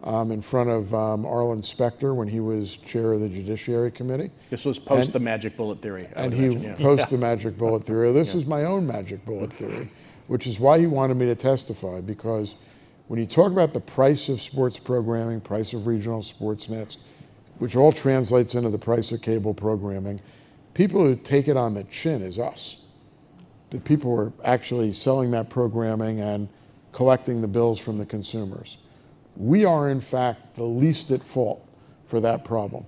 in front of Arlen Specter when he was chair of the Judiciary Committee. This was post the magic bullet theory. Post the magic bullet theory. This is my own magic bullet theory, which is why he wanted me to testify, because when you talk about the price of sports programming, price of regional sports nets, which all translates into the price of cable programming, people who take it on the chin is us. The people who are actually selling that programming and collecting the bills from the consumers. We are, in fact, the least at fault for that problem,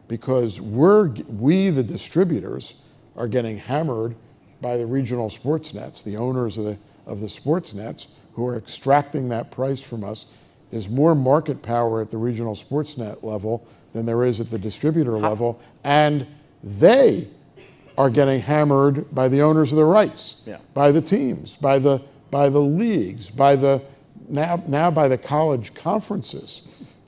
because we, the distributors, are getting hammered by the regional sports nets, the owners of the sports nets, who are extracting that price from us. There's more market power at the regional sports net level than there is at the distributor level, and they are getting hammered by the owners of the rights, by the teams, by the leagues, by the now by the college conferences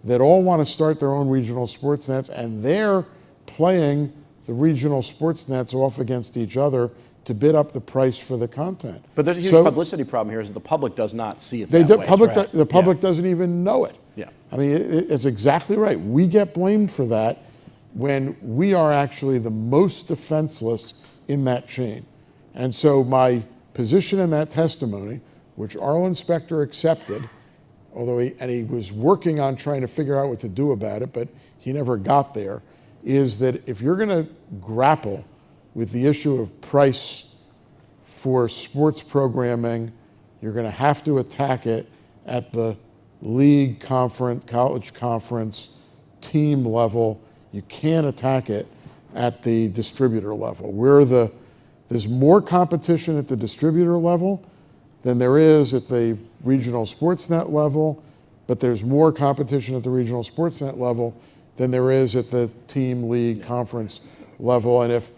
that all want to start their own regional sports nets, and they're playing the regional sports nets off against each other to bid up the price for the content. But there's a huge publicity problem here, is that the public does not see it that way. The public doesn't even know it. Yeah. I mean, it's exactly right. We get blamed for that when we are actually the most defenseless in that chain. And so my position in that testimony, which Arlen Specter accepted, although he was working on trying to figure out what to do about it, but he never got there, is that if you're going to grapple with the issue of price for sports programming, you're going to have to attack it at the league, conference, college conference, team level. You can't attack it at the distributor level. There's more competition at the distributor level than there is at the regional sports net level, but there's more competition at the regional sports net level than there is at the team, league, conference level. And if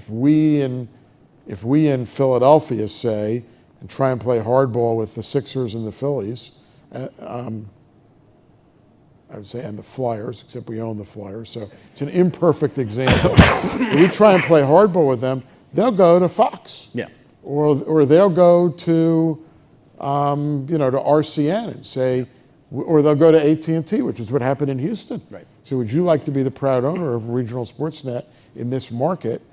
we in Philadelphia say, and try and play hardball with the Sixers and the Phillies, I would say, and the Flyers, except we own the Flyers, so it's an imperfect example. If we try and play hardball with them, they'll go to Fox. Yeah. Or they'll go to RCN and say, or they'll go to AT&T, which is what happened in Houston. Right. So would you like to be the proud owner of regional Sportsnet in this market?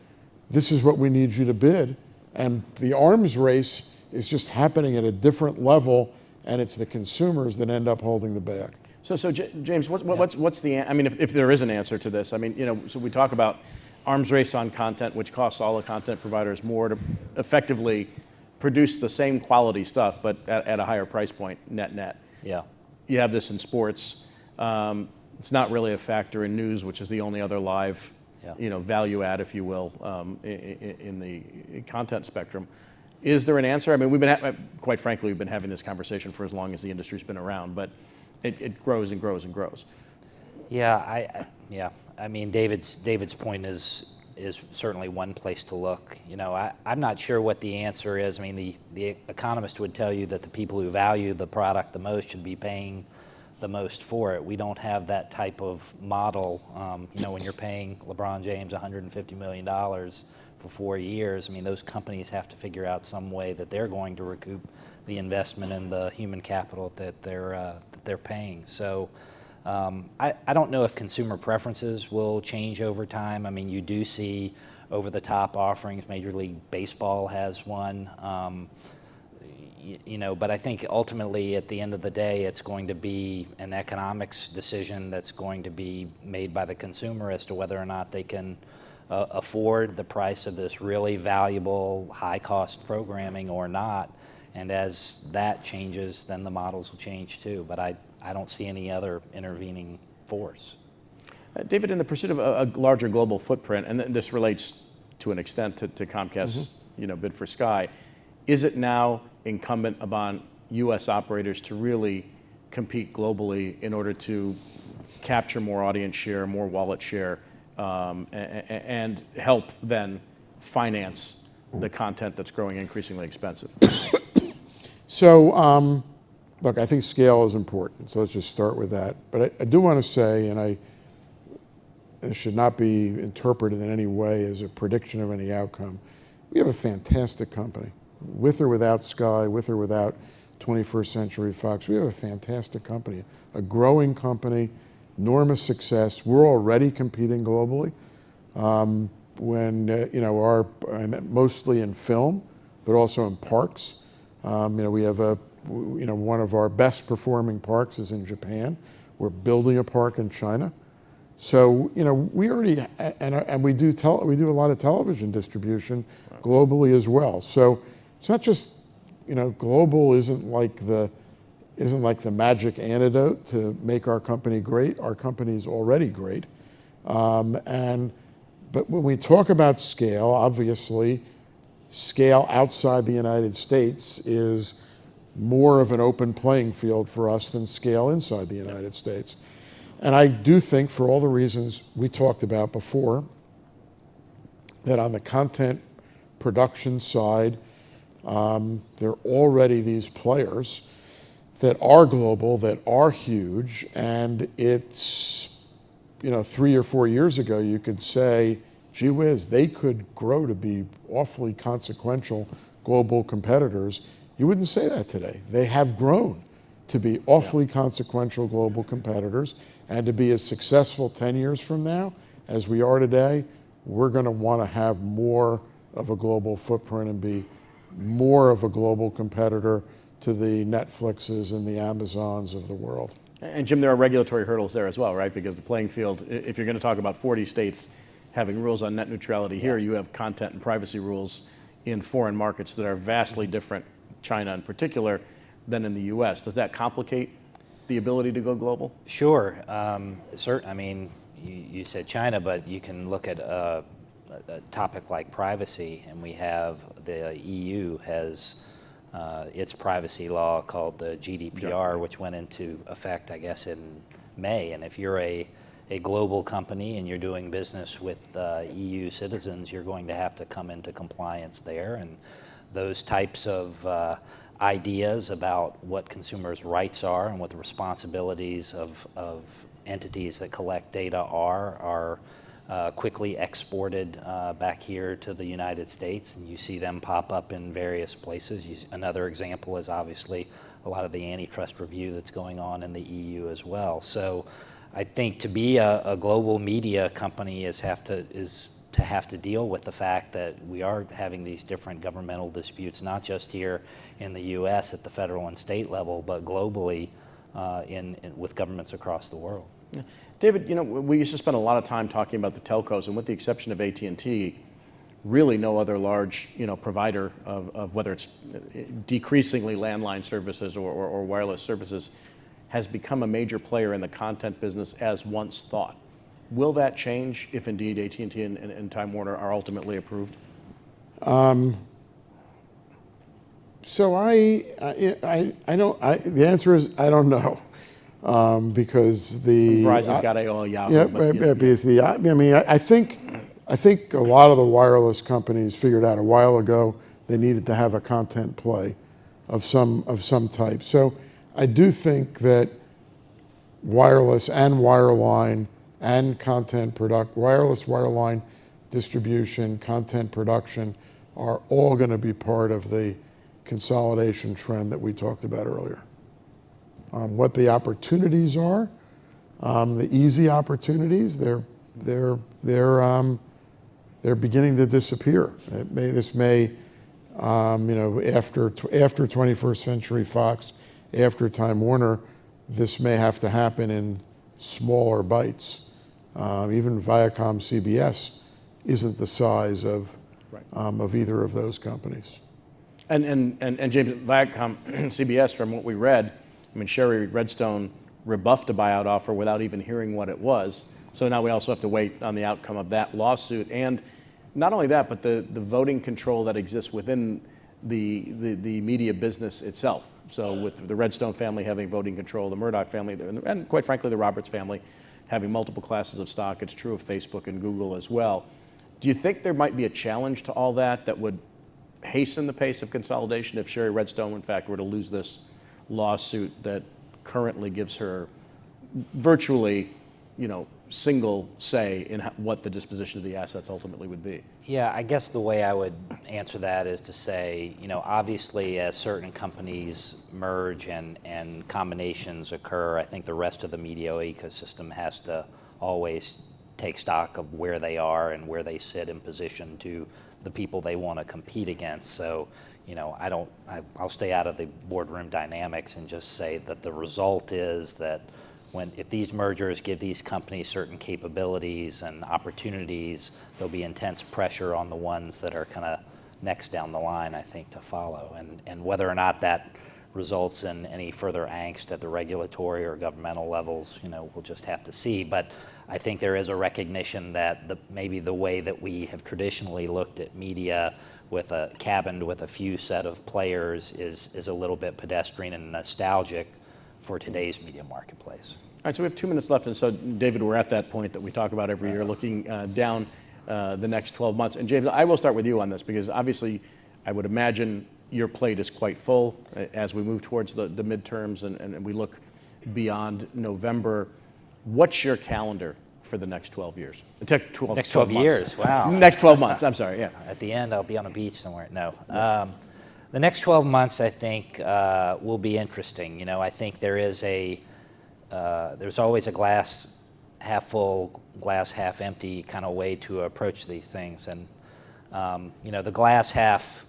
This is what we need you to bid. And the arms race is just happening at a different level, and it's the consumers that end up holding the bag. So James, what's the? I mean, if there is an answer to this, I mean, so we talk about arms race on content, which costs all the content providers more to effectively produce the same quality stuff, but at a higher price point, net. Yeah. You have this in sports. It's not really a factor in news, which is the only other live, value add, if you will, in the content spectrum. Is there an answer? I mean, quite frankly, we've been having this conversation for as long as the industry's been around, but it grows and grows and grows. Yeah, I mean, David's point is certainly one place to look. I'm not sure what the answer is. I mean, the economist would tell you that the people who value the product the most should be paying the most for it. We don't have that type of model. When you're paying LeBron James $150 million for 4 years, I mean, those companies have to figure out some way that they're going to recoup the investment and the human capital that they're paying. So I don't know if consumer preferences will change over time. I mean, you do see over-the-top offerings. Major League Baseball has one. But I think ultimately at the end of the day, it's going to be an economics decision that's going to be made by the consumer as to whether or not they can afford the price of this really valuable, high-cost programming or not. And as that changes, then the models will change too. But I don't see any other intervening force. David, in the pursuit of a larger global footprint, and this relates to an extent to Comcast's bid for Sky, is it now incumbent upon U.S. operators to really compete globally in order to capture more audience share, more wallet share, and help then finance the content that's growing increasingly expensive? So, look, I think scale is important, so let's just start with that. But I do want to say, and it should not be interpreted in any way as a prediction of any outcome, we have a fantastic company. With or without Sky, with or without 21st Century Fox, we have a fantastic company, a growing company, enormous success. We're already competing globally. Mostly in film, but also in parks. We have one of our best performing parks is in Japan. We're building a park in China. So, we already, and we do a lot of television distribution globally as well. So it's not just, global isn't like the magic antidote to make our company great. Our company is already great. But when we talk about scale, obviously, scale outside the United States is more of an open playing field for us than scale inside the United States. And I do think, for all the reasons we talked about before, that on the content production side, there are already these players that are global, that are huge, and it's, 3 or 4 years ago, you could say, gee whiz, they could grow to be awfully consequential global competitors. You wouldn't say that today. They have grown to be awfully consequential global competitors, and to be as successful 10 years from now as we are today, we're going to want to have more of a global footprint and be more of a global competitor to the Netflixes and the Amazons of the world. And Jim, there are regulatory hurdles there as well, right? Because the playing field, if you're going to talk about 40 states having rules on net neutrality here, you have content and privacy rules in foreign markets that are vastly different, China in particular, than in the US. Does that complicate the ability to go global? Sure. I mean, you said China, but you can look at a topic like privacy, and we have the EU has its privacy law called the GDPR, which went into effect, I guess, in May. And if you're a global company and you're doing business with EU citizens, you're going to have to come into compliance there. And those types of ideas about what consumers' rights are and what the responsibilities of entities that collect data are quickly exported back here to the United States, and you see them pop up in various places. Another example is obviously a lot of the antitrust review that's going on in the EU as well. So I think to be a global media company is to have to deal with the fact that we are having these different governmental disputes, not just here in the U.S. at the federal and state level, but globally with governments across the world. Yeah. David, we used to spend a lot of time talking about the telcos, and with the exception of AT&T, really no other large provider of whether it's decreasingly landline services or wireless services has become a major player in the content business as once thought. Will that change if indeed AT&T and Time Warner are ultimately approved? So the answer is I don't know, because Verizon's got AOL, Yahoo. Because I think a lot of the wireless companies figured out a while ago they needed to have a content play of some type. So I do think that wireless and wireline and wireless, wireline distribution, content production are all going to be part of the consolidation trend that we talked about earlier. What the opportunities are, the easy opportunities, they're beginning to disappear. This may, after 21st Century Fox, after Time Warner, this may have to happen in smaller bites. Even Viacom CBS isn't the size of either of those companies. And James, Viacom, CBS, from what we read, I mean, Sherry Redstone rebuffed a buyout offer without even hearing what it was. So now we also have to wait on the outcome of that lawsuit. And not only that, but the voting control that exists within the media business itself. So with the Redstone family having voting control, the Murdoch family, and quite frankly, the Roberts family having multiple classes of stock. It's true of Facebook and Google as well. Do you think there might be a challenge to all that would hasten the pace of consolidation if Sherry Redstone, in fact, were to lose this lawsuit that currently gives her virtually, single say in what the disposition of the assets ultimately would be? Yeah, I guess the way I would answer that is to say, obviously as certain companies merge and combinations occur, I think the rest of the media ecosystem has to always take stock of where they are and where they sit in position to the people they want to compete against. So, I'll stay out of the boardroom dynamics and just say that the result is that if these mergers give these companies certain capabilities and opportunities, there'll be intense pressure on the ones that are kind of next down the line, I think, to follow. And whether or not that results in any further angst at the regulatory or governmental levels, we'll just have to see. But I think there is a recognition that maybe the way that we have traditionally looked at media cabined with a few set of players is a little bit pedestrian and nostalgic for today's media marketplace. All right, so we have 2 minutes left, and so David, we're at that point that we talk about every year, looking down the next 12 months. And James, I will start with you on this, because obviously I would imagine your plate is quite full as we move towards the midterms and we look beyond November. What's your calendar for the next 12 years? Next 12 years, wow. Next 12 months, I'm sorry, yeah. At the end, I'll be on a beach somewhere. No. The next 12 months, I think, will be interesting. I think there's always a glass half full, glass half empty kind of way to approach these things. And, the glass half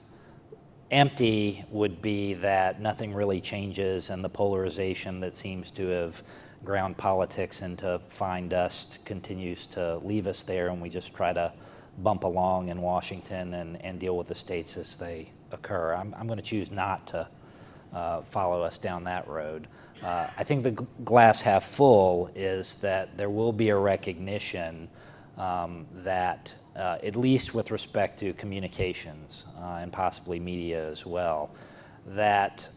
empty would be that nothing really changes, and the polarization that seems to have ground politics into fine dust continues to leave us there, and we just try to bump along in Washington and deal with the states as they occur. I'm going to choose not to follow us down that road. I think the glass half full is that there will be a recognition that at least with respect to communications and possibly media as well, that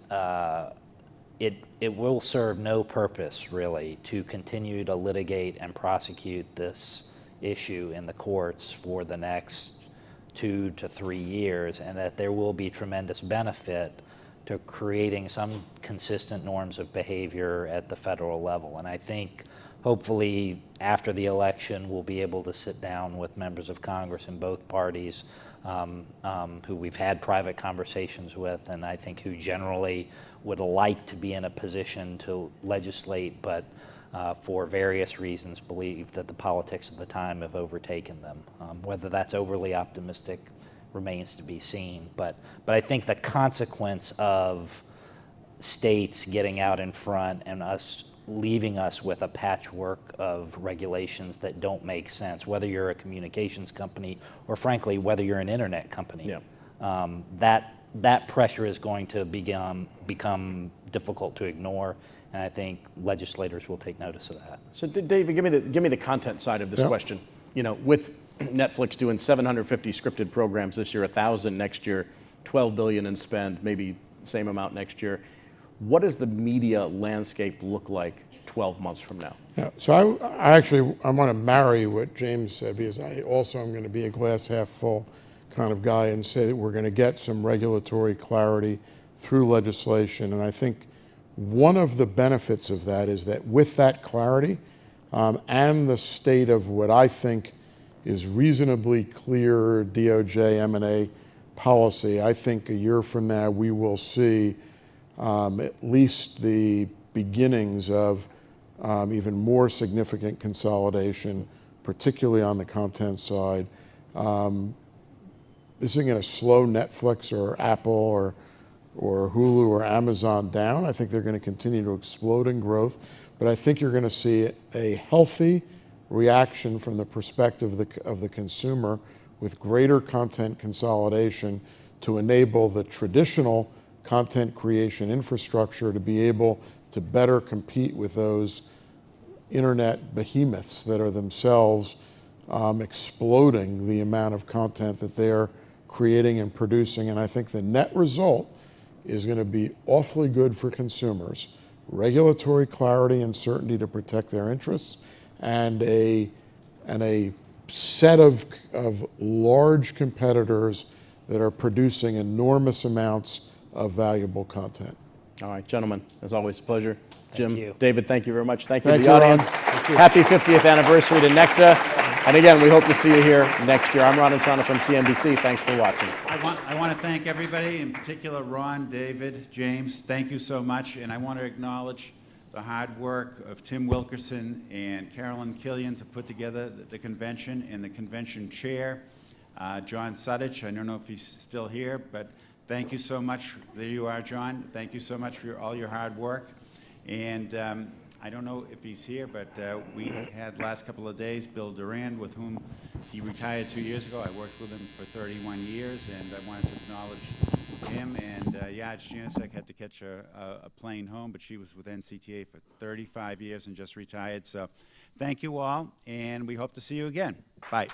it will serve no purpose really to continue to litigate and prosecute this issue in the courts for the next 2 to 3 years, and that there will be tremendous benefit to creating some consistent norms of behavior at the federal level. And I think hopefully after the election we'll be able to sit down with members of Congress in both parties who we've had private conversations with, and I think who generally would like to be in a position to legislate, but for various reasons believe that the politics of the time have overtaken them. Whether that's overly optimistic remains to be seen, but I think the consequence of states getting out in front and leaving us with a patchwork of regulations that don't make sense, whether you're a communications company or frankly whether you're an internet company, that pressure is going to become difficult to ignore, and I think legislators will take notice of that. So David, give me the content side of this question. With Netflix doing 750 scripted programs this year, 1,000 next year, $12 billion in spend, maybe the same amount next year. What does the media landscape look like 12 months from now? Yeah, so I want to marry what James said, because I also am going to be a glass half full kind of guy and say that we're going to get some regulatory clarity through legislation. And I think one of the benefits of that is that with that clarity and the state of what I think is reasonably clear DOJ M&A policy, I think a year from now we will see at least the beginnings of even more significant consolidation, particularly on the content side. This isn't going to slow Netflix or Apple or Hulu or Amazon down. I think they're going to continue to explode in growth, but I think you're going to see a healthy reaction from the perspective of the consumer with greater content consolidation to enable the traditional content creation infrastructure to be able to better compete with those internet behemoths that are themselves exploding the amount of content that they're creating and producing. And I think the net result is going to be awfully good for consumers. Regulatory clarity and certainty to protect their interests, and a set of large competitors that are producing enormous amounts of valuable content. All right, gentlemen, as always, a pleasure. Jim, you. David, thank you very much. Thank you Thank to the you, Ron. audience. Happy 50th anniversary to NECTA. And again, we hope to see you here next year. I'm Ron Insana from CNBC. Thanks for watching. I want to thank everybody, in particular Ron, David, James. Thank you so much. And I want to acknowledge the hard work of Tim Wilkerson and Carolyn Killian to put together the convention, and the convention chair, John Sudich. I don't know if he's still here, but thank you so much. There you are, John. Thank you so much for all your hard work. And I don't know if he's here, but we had last couple of days Bill Duran, with whom he retired 2 years ago. I worked with him for 31 years, and I wanted to acknowledge him. And Yaj Janicek had to catch a plane home, but she was with NCTA for 35 years and just retired. So thank you all, and we hope to see you again. Bye.